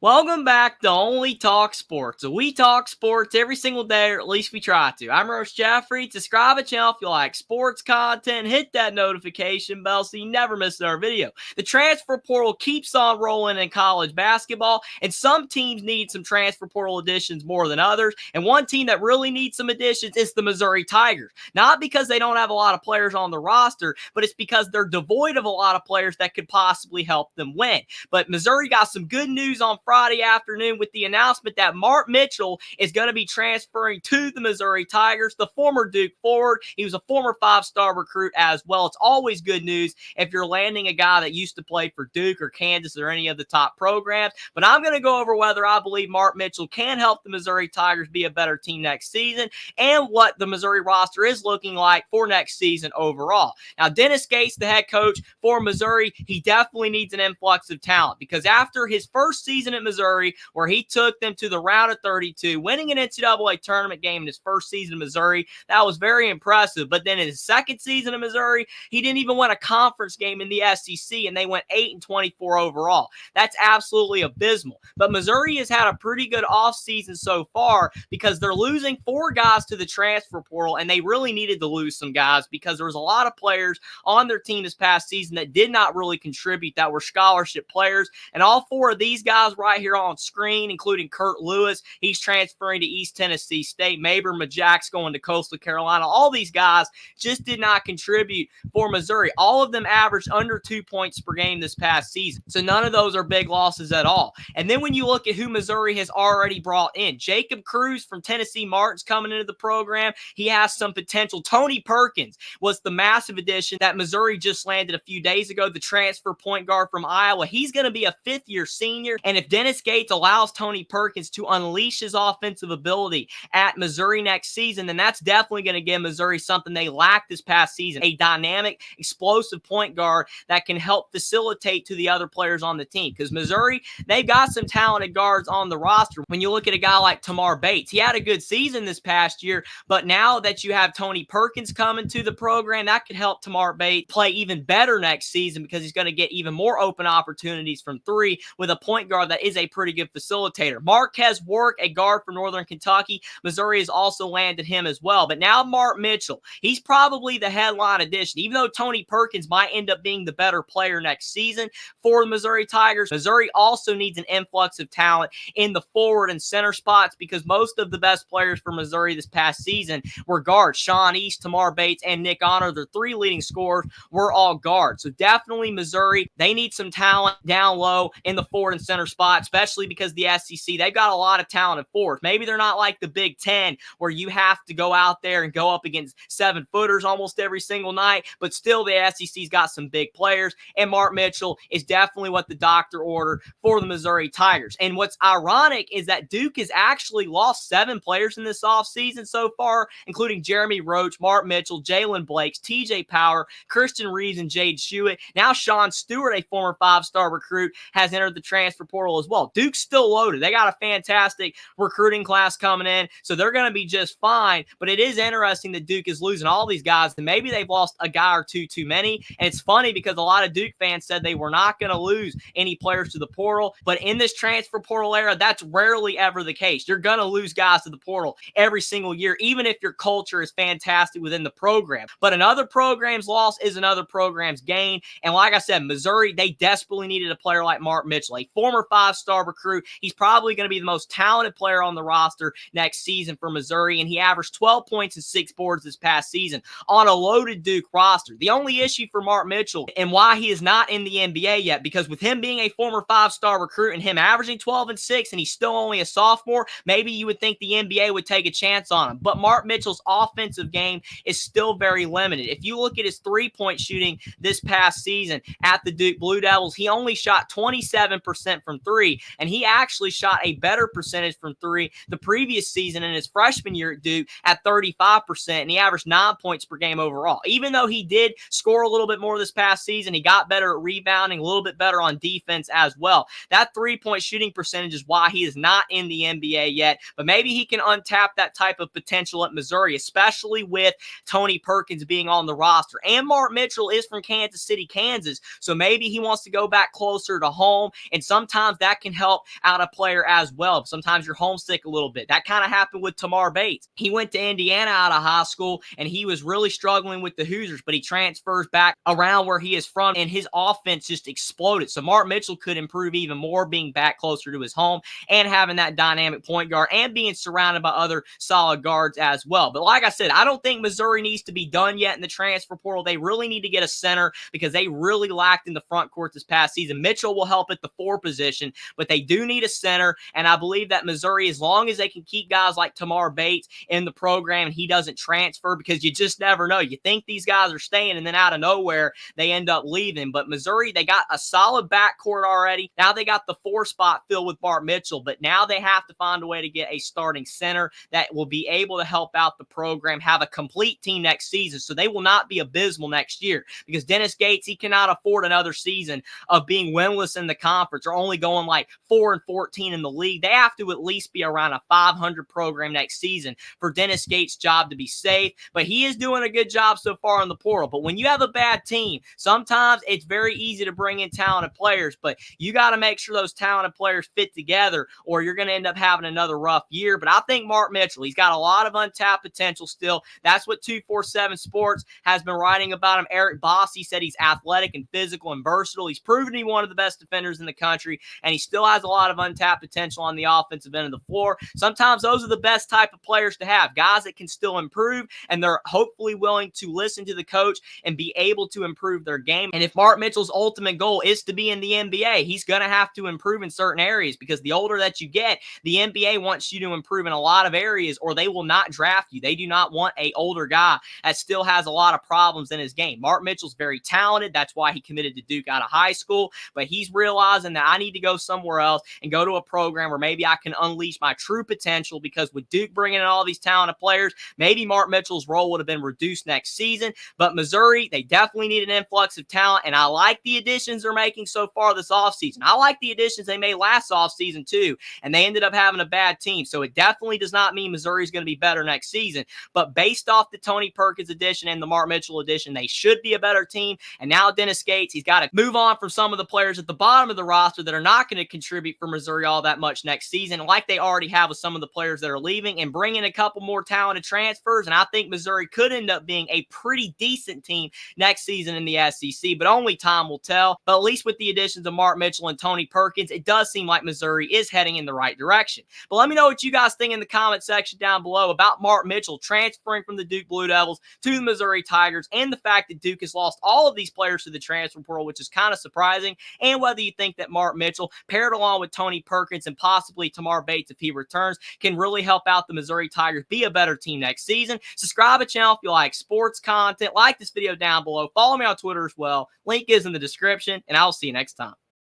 Welcome back to Only Talk Sports. So we talk sports every single day, or at least we try to. I'm Roche Jeffrey. Subscribe to the channel if you like sports content. Hit that notification bell so you never miss another video. The transfer portal keeps on rolling in college basketball, and some teams need some transfer portal additions more than others. And one team that really needs some additions is the Missouri Tigers. Not because they don't have a lot of players on the roster, but it's because they're devoid of a lot of players that could possibly help them win. But Missouri got some good news on Friday afternoon with the announcement that Mark Mitchell is going to be transferring to the Missouri Tigers, the former Duke forward. He was a former five-star recruit as well. It's always good news if you're landing a guy that used to play for Duke or Kansas or any of the top programs. But I'm going to go over whether I believe Mark Mitchell can help the Missouri Tigers be a better team next season and what the Missouri roster is looking like for next season overall. Now, Dennis Gates, the head coach for Missouri, he definitely needs an influx of talent because after his first season at Missouri, where he took them to the round of 32, winning an NCAA tournament game in his first season in Missouri, that was very impressive. But then in his second season in Missouri, he didn't even win a conference game in the SEC, and they went 8-24 overall. That's absolutely abysmal. But Missouri has had a pretty good offseason so far because they're losing 4 guys to the transfer portal, and they really needed to lose some guys because there was a lot of players on their team this past season that did not really contribute, that were scholarship players. And all 4 of these guys right here on screen, including Kurt Lewis, he's transferring to East Tennessee State. Maber Majak's going to Coastal Carolina. All these guys just did not contribute for Missouri. All of them averaged under 2 points per game this past season. So none of those are big losses at all. And then when you look at who Missouri has already brought in, Jacob Cruz from Tennessee Martin's coming into the program. He has some potential. Tony Perkins was the massive addition that Missouri just landed a few days ago, the transfer point guard from Iowa. He's going to be a 5th-year senior. And if Dennis Gates allows Tony Perkins to unleash his offensive ability at Missouri next season, then that's definitely going to give Missouri something they lacked this past season, a dynamic, explosive point guard that can help facilitate to the other players on the team. Because Missouri, they've got some talented guards on the roster. When you look at a guy like Tamar Bates, he had a good season this past year, but now that you have Tony Perkins coming to the program, that could help Tamar Bates play even better next season because he's going to get even more open opportunities from 3 with a point guard that is a pretty good facilitator. Marquez Work, a guard from Northern Kentucky, Missouri has also landed him as well. But now Mark Mitchell, he's probably the headline addition. Even though Tony Perkins might end up being the better player next season for the Missouri Tigers, Missouri also needs an influx of talent in the forward and center spots because most of the best players for Missouri this past season were guards. Sean East, Tamar Bates, and Nick Honor, their 3 leading scorers, were all guards. So definitely Missouri, they need some talent down low in the forward and center spot, especially because the SEC, they've got a lot of talented forwards. Maybe they're not like the Big Ten where you have to go out there and go up against 7-footers almost every single night, but still the SEC's got some big players, and Mark Mitchell is definitely what the doctor ordered for the Missouri Tigers. And what's ironic is that Duke has actually lost 7 players in this offseason so far, including Jeremy Roach, Mark Mitchell, Jalen Blakes, TJ Power, Christian Reeves, and Jade Shuett. Now Sean Stewart, a former 5-star recruit, has entered the transfer portal as well. Duke's still loaded. They got a fantastic recruiting class coming in, so they're going to be just fine. But it is interesting that Duke is losing all these guys, and maybe they've lost a guy or 2 too many. And it's funny because a lot of Duke fans said they were not going to lose any players to the portal, but in this transfer portal era, that's rarely ever the case. You're going to lose guys to the portal every single year, even if your culture is fantastic within the program. But another program's loss is another program's gain. And like I said, Missouri, they desperately needed a player like Mark Mitchell, a former 5-star recruit. He's probably going to be the most talented player on the roster next season for Missouri, and he averaged 12 points and 6 boards this past season on a loaded Duke roster. The only issue for Mark Mitchell and why he is not in the NBA yet, because with him being a former 5-star recruit and him averaging 12 and 6 and he's still only a sophomore, maybe you would think the NBA would take a chance on him. But Mark Mitchell's offensive game is still very limited. If you look at his 3-point shooting this past season at the Duke Blue Devils, he only shot 27% from 3, and he actually shot a better percentage from 3 the previous season in his freshman year at Duke at 35%, and he averaged 9 points per game overall. Even though he did score a little bit more this past season, he got better at rebounding, a little bit better on defense as well. That 3-point shooting percentage is why he is not in the NBA yet, but maybe he can untap that type of potential at Missouri, especially with Tony Perkins being on the roster. And Mark Mitchell is from Kansas City, Kansas, so maybe he wants to go back closer to home, and sometimes that that can help out a player as well. Sometimes you're homesick a little bit. That kind of happened with Tamar Bates. He went to Indiana out of high school, and he was really struggling with the Hoosiers, but he transfers back around where he is from, and his offense just exploded. So Mark Mitchell could improve even more being back closer to his home and having that dynamic point guard and being surrounded by other solid guards as well. But like I said, I don't think Missouri needs to be done yet in the transfer portal. They really need to get a center because they really lacked in the front court this past season. Mitchell will help at the 4 position, but they do need a center, and I believe that Missouri, as long as they can keep guys like Tamar Bates in the program and he doesn't transfer, because you just never know. You think these guys are staying, and then out of nowhere, they end up leaving. But Missouri, they got a solid backcourt already. Now they got the 4 spot filled with Mark Mitchell, but now they have to find a way to get a starting center that will be able to help out the program, have a complete team next season, so they will not be abysmal next year, because Dennis Gates, he cannot afford another season of being winless in the conference or only going like 4-14 in the league. They have to at least be around a 500 program next season for Dennis Gates' job to be safe, but he is doing a good job so far in the portal. But when you have a bad team, sometimes it's very easy to bring in talented players, but you got to make sure those talented players fit together, or you're going to end up having another rough year. But I think Mark Mitchell, he's got a lot of untapped potential still. That's what 247 Sports has been writing about him. Eric Bossi said he's athletic and physical and versatile. He's proven to be one of the best defenders in the country, and he still has a lot of untapped potential on the offensive end of the floor. Sometimes those are the best type of players to have, guys that can still improve, and they're hopefully willing to listen to the coach and be able to improve their game. And if Mark Mitchell's ultimate goal is to be in the NBA, he's going to have to improve in certain areas, because the older that you get, the NBA wants you to improve in a lot of areas, or they will not draft you. They do not want an older guy that still has a lot of problems in his game. Mark Mitchell's very talented. That's why he committed to Duke out of high school, but he's realizing that I need to go somewhere else and go to a program where maybe I can unleash my true potential, because with Duke bringing in all these talented players, maybe Mark Mitchell's role would have been reduced next season. But Missouri, they definitely need an influx of talent, and I like the additions they're making so far this offseason. I like the additions they made last offseason too, and they ended up having a bad team. So it definitely does not mean Missouri's going to be better next season, but based off the Tony Perkins addition and the Mark Mitchell addition, they should be a better team. And now Dennis Gates, he's got to move on from some of the players at the bottom of the roster that are not going to contribute for Missouri all that much next season, like they already have with some of the players that are leaving, and bring in a couple more talented transfers. And I think Missouri could end up being a pretty decent team next season in the SEC, but only time will tell. But at least with the additions of Mark Mitchell and Tony Perkins, it does seem like Missouri is heading in the right direction. But let me know what you guys think in the comment section down below about Mark Mitchell transferring from the Duke Blue Devils to the Missouri Tigers, and the fact that Duke has lost all of these players to the transfer portal, which is kind of surprising, and whether you think that Mark Mitchell, paired along with Tony Perkins and possibly Tamar Bates if he returns, can really help out the Missouri Tigers be a better team next season. Subscribe to the channel if you like sports content. Like this video down below. Follow me on Twitter as well. Link is in the description, and I'll see you next time.